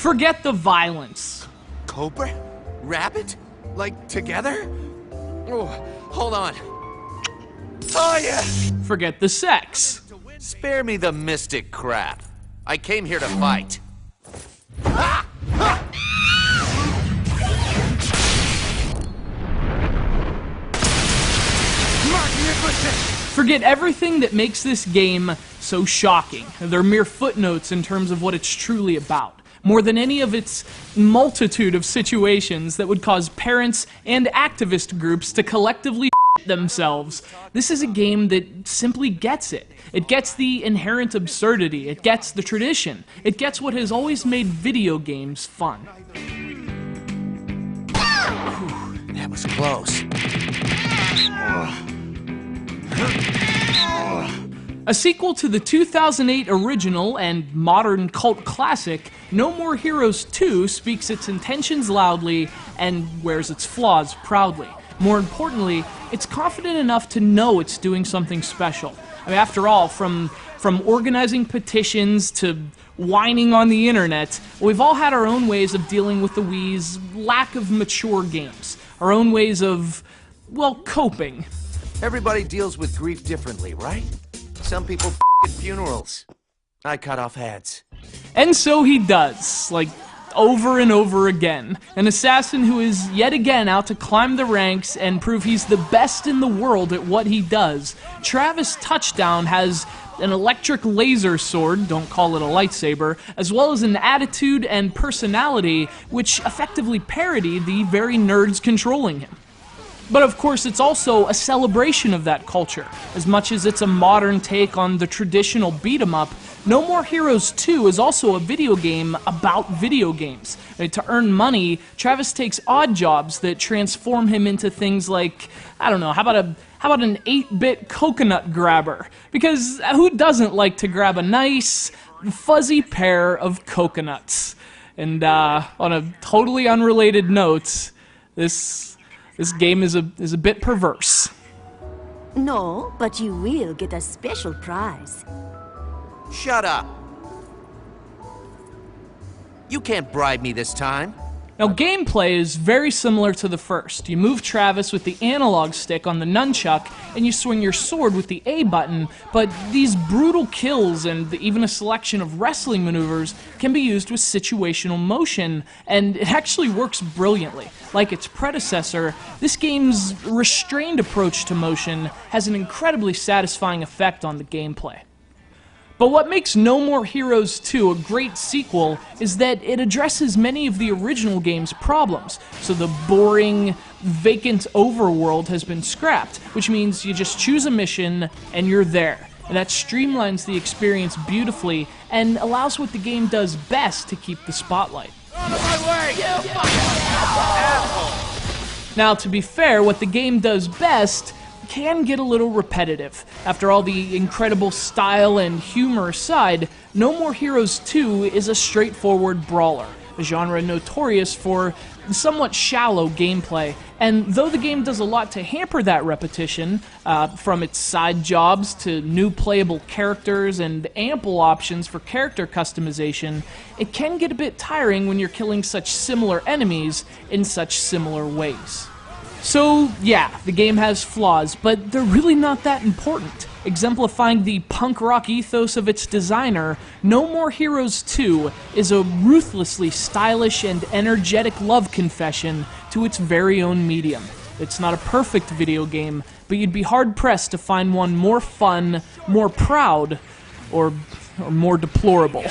Forget the violence. Cobra? Rabbit? Like, together? Oh, hold on. Oh, yeah! Forget the sex. Spare me the mystic crap. I came here to fight. Ah! Ah! Forget everything that makes this game so shocking. They're mere footnotes in terms of what it's truly about, more than any of its multitude of situations that would cause parents and activist groups to collectively themselves. This is a game that simply gets it. It gets the inherent absurdity. It gets the tradition. It gets what has always made video games fun. Whew, that was close. A sequel to the 2008 original and modern cult classic, No More Heroes 2 speaks its intentions loudly and wears its flaws proudly. More importantly, it's confident enough to know it's doing something special. I mean, after all, from organizing petitions to whining on the internet, we've all had our own ways of dealing with the Wii's lack of mature games. Our own ways of, well, coping. Everybody deals with grief differently, right? Some people at funerals. I cut off heads. And so he does, like, over and over again. An assassin who is yet again out to climb the ranks and prove he's the best in the world at what he does. Travis Touchdown has an electric laser sword, don't call it a lightsaber, as well as an attitude and personality which effectively parody the very nerds controlling him. But of course, it's also a celebration of that culture. As much as it's a modern take on the traditional beat-em-up, No More Heroes 2 is also a video game about video games. To earn money, Travis takes odd jobs that transform him into things like, I don't know, how about an 8-bit coconut grabber? Because who doesn't like to grab a nice, fuzzy pair of coconuts? And on a totally unrelated note, this game is a bit perverse. No, but you will get a special prize. Shut up. You can't bribe me this time. Now, gameplay is very similar to the first. You move Travis with the analog stick on the nunchuck, and you swing your sword with the A button, but these brutal kills and even a selection of wrestling maneuvers can be used with situational motion, and it actually works brilliantly. Like its predecessor, this game's restrained approach to motion has an incredibly satisfying effect on the gameplay. But what makes No More Heroes 2 a great sequel is that it addresses many of the original game's problems. So the boring, vacant overworld has been scrapped, which means you just choose a mission and you're there. And that streamlines the experience beautifully and allows what the game does best to keep the spotlight. Out of my way, you fucking asshole! Now, to be fair, what the game does best can get a little repetitive. After all the incredible style and humor aside, No More Heroes 2 is a straightforward brawler, a genre notorious for somewhat shallow gameplay. And though the game does a lot to hamper that repetition, from its side jobs to new playable characters and ample options for character customization, it can get a bit tiring when you're killing such similar enemies in such similar ways. So, yeah, the game has flaws, but they're really not that important. Exemplifying the punk rock ethos of its designer, No More Heroes 2 is a ruthlessly stylish and energetic love confession to its very own medium. It's not a perfect video game, but you'd be hard-pressed to find one more fun, more proud, or more deplorable.